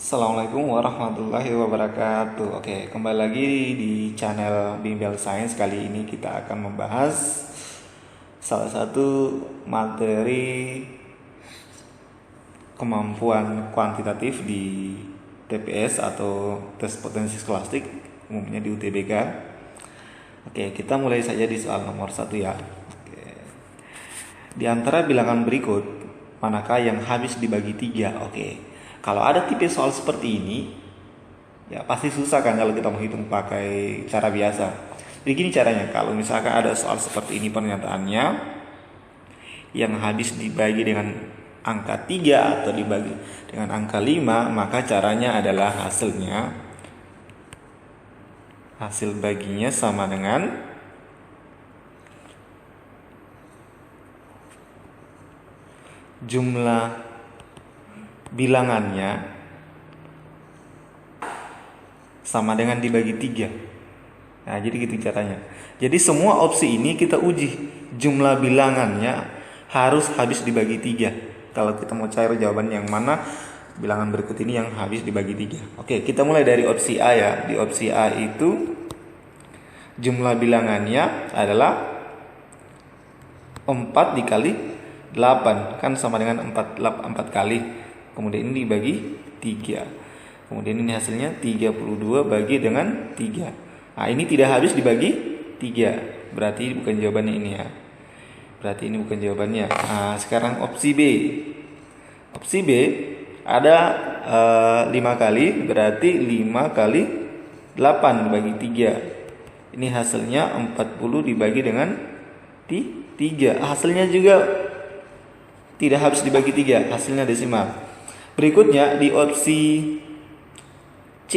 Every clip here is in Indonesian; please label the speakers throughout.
Speaker 1: Assalamualaikum warahmatullahi wabarakatuh. Oke, kembali lagi di channel Bimbel Science. Kali ini kita akan membahas salah satu materi kemampuan kuantitatif di TPS atau tes potensi skolastik, umumnya di UTBK. Oke, kita mulai saja di soal nomor 1 ya. Oke. Di antara bilangan berikut, manakah yang habis dibagi 3? Oke. Kalau ada tipe soal seperti ini, ya pasti susah kan kalau kita menghitung pakai cara biasa. Begini caranya, kalau misalkan ada soal seperti ini pernyataannya, yang habis dibagi dengan angka 3 atau dibagi dengan angka 5, maka caranya adalah hasil baginya sama dengan jumlah bilangannya sama dengan dibagi 3. Nah, jadi gitu caranya. Jadi semua opsi ini kita uji jumlah bilangannya harus habis dibagi 3. Kalau kita mau cari jawaban yang mana bilangan berikut ini yang habis dibagi 3. Oke, kita mulai dari opsi A ya. Di opsi A itu jumlah bilangannya adalah 4 dikali 8, kan sama dengan 4 kali. Kemudian ini dibagi 3. Kemudian ini hasilnya 32 bagi dengan 3. Nah, ini tidak habis dibagi 3. Berarti bukan jawabannya ini ya. Berarti ini bukan jawabannya. Nah, sekarang opsi B. Opsi B ada 5 kali, berarti 5 kali 8 dibagi 3. Ini hasilnya 40 dibagi dengan 3. Hasilnya juga tidak habis dibagi 3, hasilnya desimal. Berikutnya di opsi C,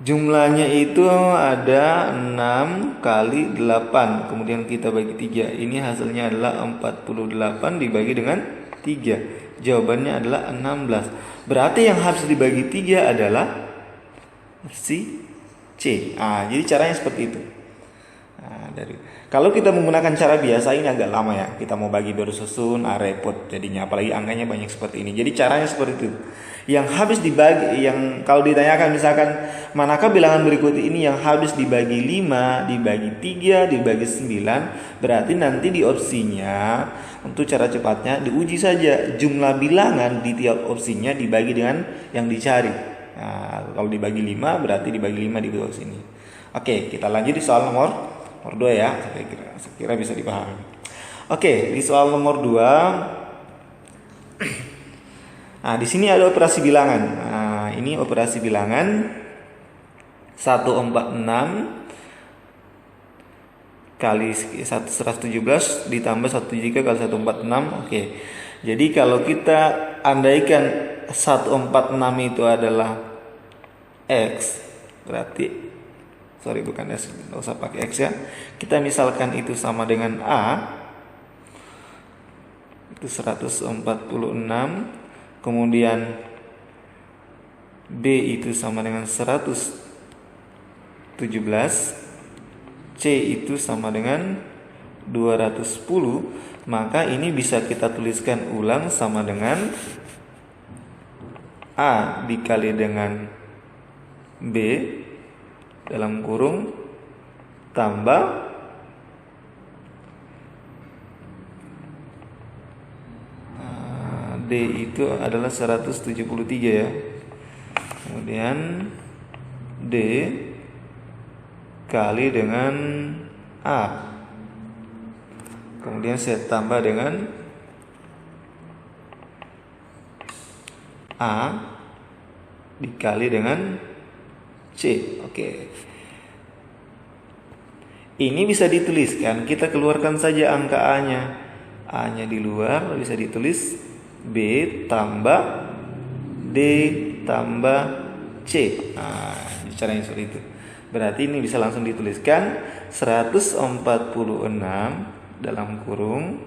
Speaker 1: jumlahnya itu ada 6 kali 8, kemudian kita bagi 3. Ini hasilnya adalah 48 dibagi dengan 3. Jawabannya adalah 16. Berarti yang harus dibagi 3 adalah opsi C. Jadi caranya seperti itu. Kalau kita menggunakan cara biasa ini agak lama ya. Kita mau bagi bersusun, repot jadinya. Apalagi angkanya banyak seperti ini. Jadi caranya seperti itu. Yang habis dibagi, yang kalau ditanyakan misalkan manakah bilangan berikut ini yang habis dibagi 5, dibagi 3, dibagi 9, berarti nanti di opsinya untuk cara cepatnya diuji saja jumlah bilangan di tiap opsinya dibagi dengan yang dicari. Kalau dibagi 5 berarti dibagi 5 di dua sini. Oke, kita lanjut di soal nomor 2 ya. Saya kira bisa dipahami. Oke, di soal nomor 2. Nah, di sini ada operasi bilangan. Nah, ini operasi bilangan 146 kali 117 ditambah 1 kali 146. Oke. Jadi kalau kita andaikan 146 itu adalah X, berarti bukan S, nggak usah pakai X ya. Kita misalkan itu sama dengan A, itu 146, kemudian B itu sama dengan 117, C itu sama dengan 210, maka ini bisa kita tuliskan ulang sama dengan A dikali dengan B dalam kurung tambah D itu adalah 173 ya. Kemudian D kali dengan A. Kemudian saya tambah dengan A dikali dengan C. Oke. Ini bisa dituliskan, kita keluarkan saja angka A-nya. A-nya di luar bisa ditulis B tambah D tambah C. Caranya seperti itu. Berarti ini bisa langsung dituliskan 146 dalam kurung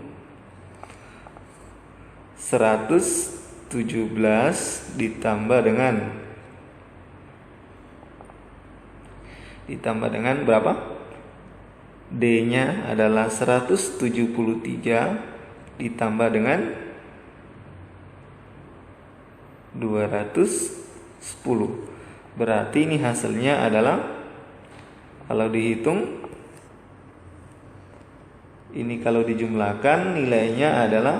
Speaker 1: 117 ditambah dengan berapa? D-nya adalah 173 ditambah dengan 210. Berarti ini hasilnya adalah, kalau dihitung, ini kalau dijumlahkan nilainya adalah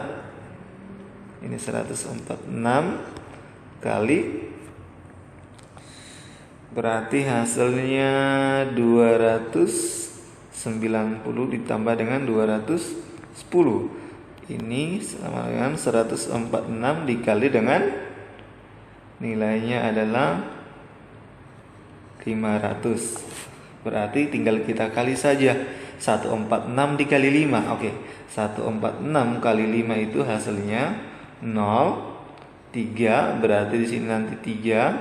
Speaker 1: ini 146 kali, berarti hasilnya 290 ditambah dengan 210. Ini sama dengan 146 dikali dengan nilainya adalah 500. Berarti tinggal kita kali saja. 146 dikali 5. Oke, 146 kali 5 itu hasilnya 0,3. Berarti di sini nanti 3.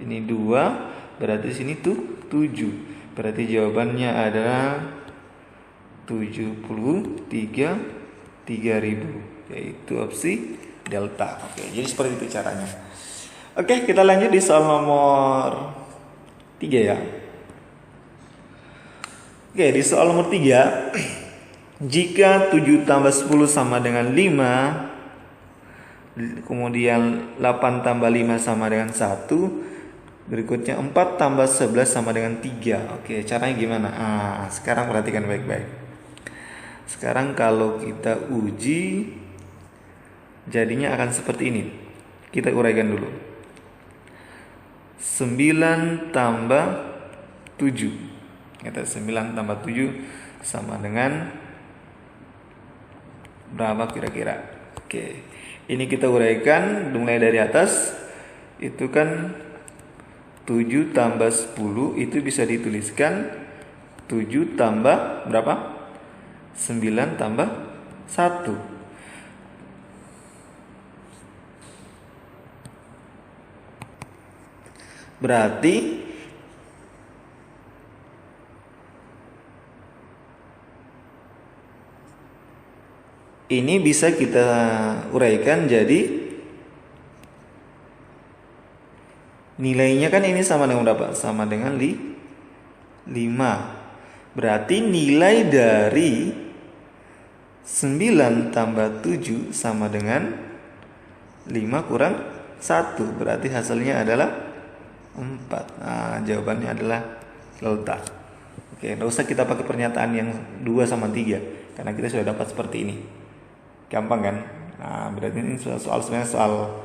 Speaker 1: Ini 2. Berarti di sini tuh 7. Berarti jawabannya adalah 73.000, yaitu opsi delta. Oke, jadi seperti itu caranya. Oke, kita lanjut di soal nomor 3 ya. Oke, di soal nomor 3, jika 7 tambah 10 sama dengan 5, kemudian 8 tambah 5 sama dengan 1, berikutnya 4 tambah 11 sama dengan 3. Oke, caranya gimana? Sekarang perhatikan baik-baik. Sekarang kalau kita uji, jadinya akan seperti ini. Kita uraikan dulu. 9 tambah 7. Kita 9 tambah 7 sama dengan berapa kira-kira? Oke. Ini kita uraikan mulai dari atas. Itu kan 7 tambah 10 itu bisa dituliskan 7 tambah berapa? 9 tambah 1. Berarti ini bisa kita uraikan jadi nilainya kan ini sama dengan berapa? Sama dengan 5. Berarti nilai dari 9 tambah 7 sama dengan 5 kurang 1. Berarti hasilnya adalah 4. Jawabannya adalah delta. Oke, nggak usah kita pakai pernyataan yang 2 sama 3, karena kita sudah dapat seperti ini. Gampang kan? Berarti ini sebenarnya soal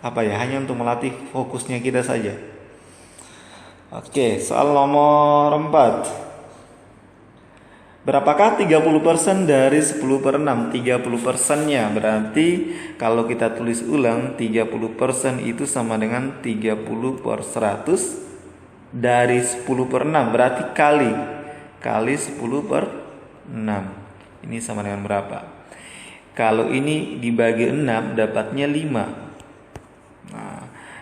Speaker 1: apa ya? Hanya untuk melatih fokusnya kita saja. Oke, soal nomor 4. Berapakah 30% dari 10/6? 30%-nya berarti kalau kita tulis ulang, 30% itu sama dengan 30/100 dari 10/6. Berarti kali 10/6. Ini sama dengan berapa? Kalau ini dibagi 6 dapatnya 5.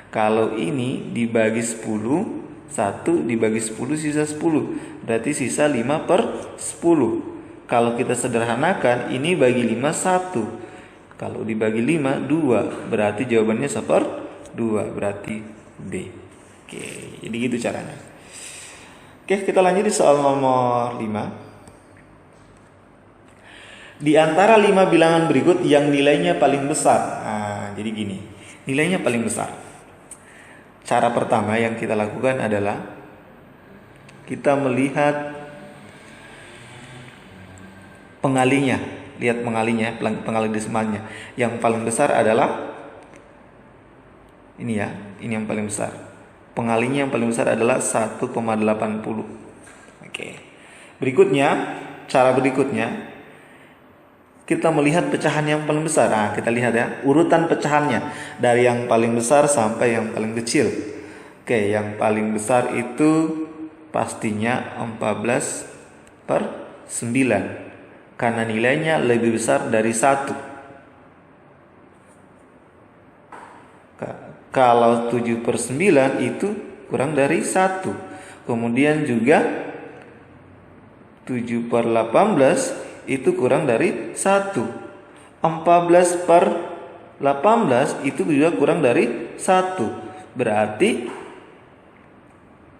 Speaker 1: Kalau ini dibagi 10, 1 dibagi 10 sisa 10. Berarti sisa 5/10. Kalau kita sederhanakan, ini bagi 5 1. Kalau dibagi 5 2. Berarti jawabannya 1/2. Berarti D. Oke, jadi gitu caranya. Oke, kita lanjut di soal nomor 5. Di antara 5 bilangan berikut yang nilainya paling besar. Jadi gini, nilainya paling besar. Cara pertama yang kita lakukan adalah kita melihat pengalinya. Lihat pengalinya, pengali desimalnya. Yang paling besar adalah ini ya, ini yang paling besar. Pengalinya yang paling besar adalah 1,80. Oke. Berikutnya, cara berikutnya kita melihat pecahan yang paling besar. Kita lihat ya, urutan pecahannya dari yang paling besar sampai yang paling kecil. Oke, yang paling besar itu pastinya 14/9 karena nilainya lebih besar dari 1. Kalau 7/9 itu kurang dari 1. Kemudian juga 7/18 itu kurang dari 1. 14/18 itu juga kurang dari 1. Berarti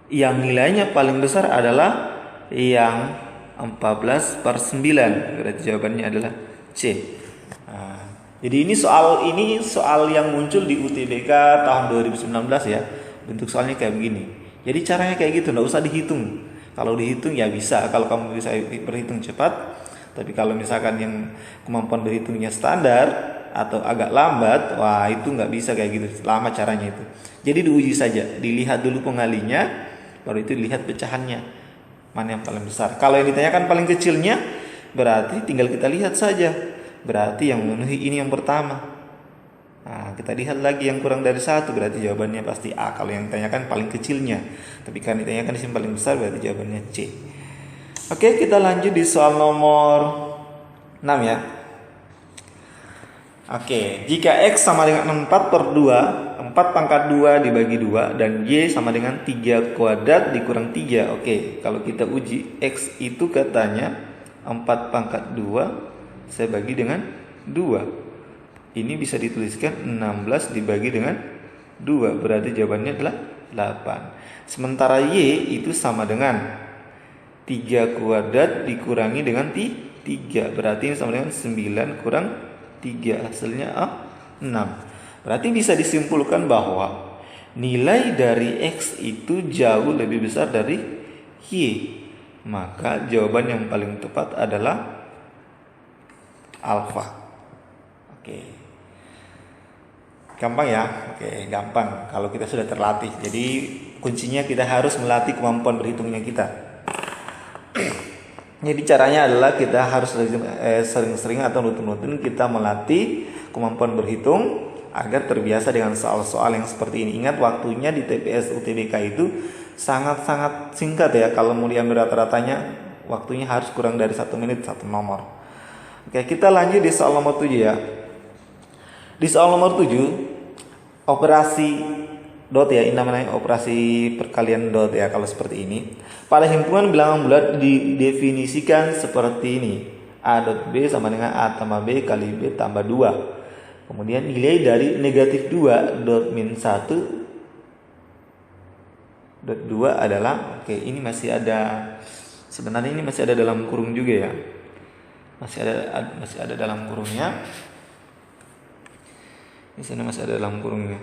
Speaker 1: yang nilainya paling besar adalah yang 14/9. Berarti jawabannya adalah C. Jadi ini soal yang muncul di UTBK tahun 2019 ya. Bentuk soalnya kayak begini. Jadi caranya kayak gitu, nggak usah dihitung. Kalau dihitung ya bisa, kalau kamu bisa berhitung cepat. Tapi kalau misalkan yang kemampuan berhitungnya standar atau agak lambat, wah itu nggak bisa kayak gitu. Lama caranya itu. Jadi diuji saja, dilihat dulu pengalinya, baru itu dilihat pecahannya. Mana yang paling besar. Kalau yang ditanyakan paling kecilnya, berarti tinggal kita lihat saja. Berarti yang memenuhi ini yang pertama. Nah, kita lihat lagi yang kurang dari 1, berarti jawabannya pasti A. Kalau yang ditanyakan paling kecilnya. Tapi kan ditanyakan di sini paling besar, berarti jawabannya C. Oke, kita lanjut di soal nomor 6 ya. Oke, jika X sama dengan 4 per 2, 4 pangkat 2 dibagi 2, dan Y sama dengan 3 kuadrat dikurang 3. Oke, kalau kita uji, X itu katanya 4 pangkat 2 saya bagi dengan 2. Ini bisa dituliskan 16 dibagi dengan 2. Berarti jawabannya adalah 8. Sementara Y itu sama dengan 3 kuadrat dikurangi dengan 3. Berarti ini sama dengan 9 kurang 3. Hasilnya 6. Berarti bisa disimpulkan bahwa nilai dari X itu jauh lebih besar dari Y. Maka jawaban yang paling tepat adalah alfa. Oke. Gampang ya? Oke, gampang kalau kita sudah terlatih. Jadi kuncinya kita harus melatih kemampuan berhitungnya kita. Jadi caranya adalah kita harus sering-sering atau rutin-rutin kita melatih kemampuan berhitung agar terbiasa dengan soal-soal yang seperti ini. Ingat waktunya di TPS UTBK itu sangat-sangat singkat ya. Kalau mau diambil rata-ratanya waktunya harus kurang dari 1 menit 1 nomor. Oke, kita lanjut di soal nomor 7 ya. Di soal nomor 7, operasi dot ya, ini namanya operasi perkalian dot ya kalau seperti ini. Pada himpunan bilangan bulat didefinisikan seperti ini. A dot B sama dengan A tambah B kali B tambah 2. Kemudian nilai dari negatif 2 dot min 1 dot 2 adalah, oke ini masih ada, sebenarnya ini masih ada dalam kurung juga ya. Masih ada dalam kurungnya. Di sini masih ada dalam kurungnya.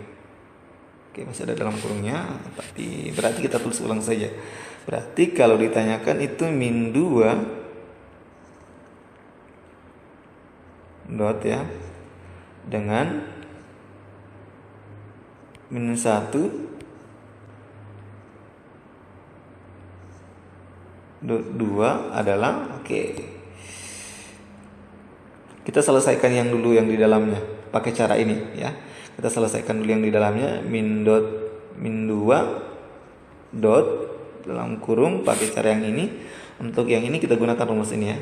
Speaker 1: Oke, masih ada dalam kurungnya. Berarti kita tulis ulang saja. Berarti kalau ditanyakan itu min 2 dot ya dengan min 1 dot 2 adalah, oke. Kita selesaikan yang dulu yang di dalamnya pakai cara ini ya. Kita selesaikan dulu yang di dalamnya min 2 dot dalam kurung pakai cara yang ini. Untuk yang ini kita gunakan rumus ini ya.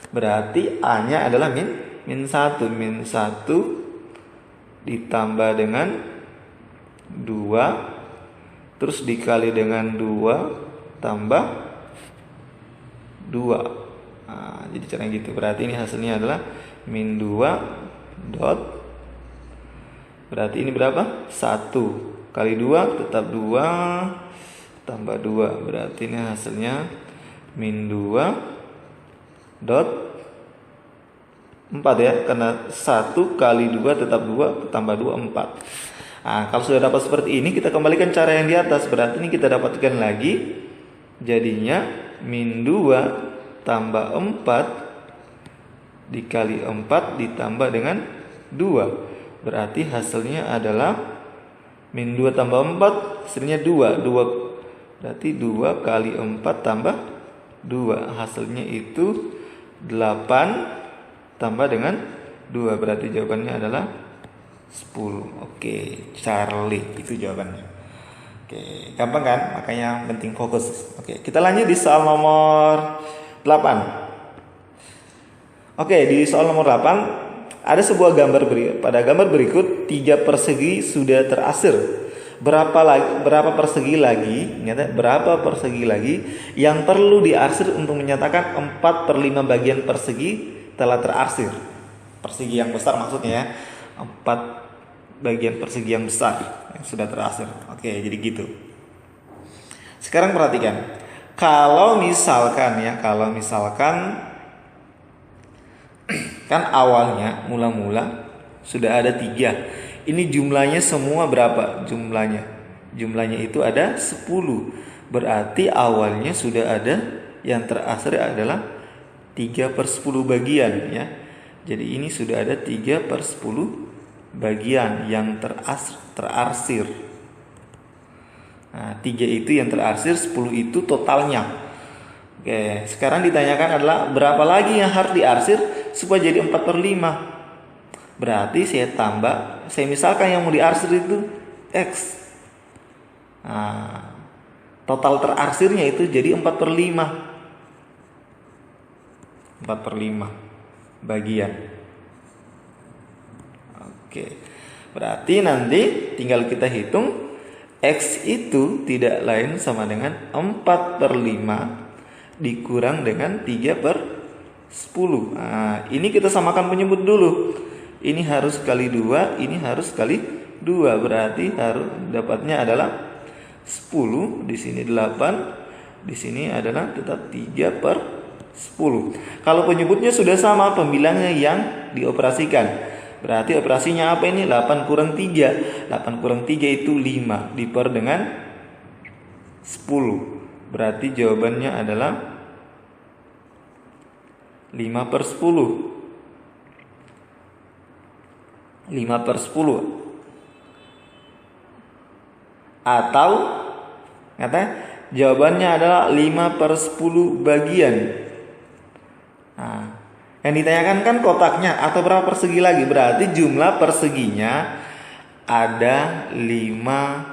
Speaker 1: Berarti A-nya adalah min 1 ditambah dengan 2 terus dikali dengan 2 tambah 2. Nah, jadi caranya gitu. Berarti ini hasilnya adalah min 2 dot, berarti ini berapa? 1 kali 2 tetap 2 tambah 2. Berarti ini hasilnya min 2 dot 4 ya. Karena 1 kali 2 tetap 2 tambah 2 4. Nah, kalau sudah dapat seperti ini kita kembalikan cara yang di atas. Berarti ini kita dapatkan lagi. Jadinya min 2 tambah 4 dikali 4 ditambah dengan 2. Berarti hasilnya adalah min 2 tambah 4 hasilnya 2. Berarti 2 kali 4 tambah 2. Hasilnya itu 8 tambah dengan 2. Berarti jawabannya adalah 10. Oke, Charlie itu jawabannya. Oke, gampang kan? Makanya penting fokus. Oke, kita lanjut di soal nomor 8. Oke, di soal nomor 8 ada sebuah gambar pada gambar berikut 3 persegi sudah terasir. Berapa persegi lagi? Berapa persegi lagi yang perlu diarsir untuk menyatakan 4/5 bagian persegi telah terarsir? Persegi yang besar maksudnya ya. 4 bagian persegi yang besar yang sudah terarsir. Oke, jadi gitu. Sekarang perhatikan. Kalau misalkan kan awalnya mula-mula sudah ada 3. Ini jumlahnya semua berapa? Jumlahnya itu ada 10. Berarti awalnya sudah ada, yang terakhir adalah 3/10 bagian ya. Jadi ini sudah ada 3/10 bagian yang terarsir. Nah, 3 itu yang terarsir, 10 itu totalnya. Oke, sekarang ditanyakan adalah berapa lagi yang harus diarsir supaya jadi 4/5. Berarti saya misalkan yang mau diarsir itu X. Nah, total terarsirnya itu jadi 4/5. 4/5 bagian. Oke. Berarti nanti tinggal kita hitung X itu tidak lain sama dengan 4/5 dikurang dengan 3/10. Nah, ini kita samakan penyebut dulu. Ini harus kali 2, ini harus kali 2. Berarti harus dapatnya adalah 10, di sini 8, di sini adalah tetap 3/10. Kalau penyebutnya sudah sama, pembilangnya yang dioperasikan. Berarti operasinya apa ini? 8 kurang 3. 8 kurang 3 itu 5 diper dengan 10. Berarti jawabannya adalah 5/10. 5/10. Atau jawabannya adalah 5/10 bagian. Nah, yang ditanyakan kan kotaknya atau berapa persegi lagi. Berarti jumlah perseginya ada 5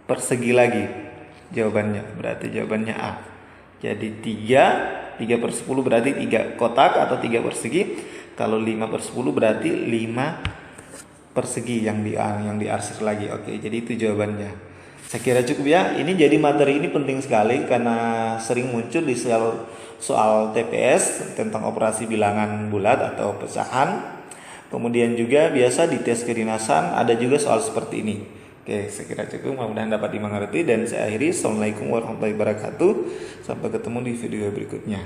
Speaker 1: persegi lagi. Jawabannya berarti jawabannya A. Jadi 3/10 berarti 3 kotak atau 3 persegi. Kalau 5/10 berarti 5 persegi yang diarsir lagi. Oke, jadi itu jawabannya. Saya kira cukup ya. Ini jadi materi ini penting sekali karena sering muncul di soal TPS tentang operasi bilangan bulat atau pecahan. Kemudian juga biasa di tes kedinasan ada juga soal seperti ini. Oke, saya kira cukup. Mudah-mudahan dapat dimengerti dan saya akhiri. Assalamualaikum warahmatullahi wabarakatuh. Sampai ketemu di video berikutnya.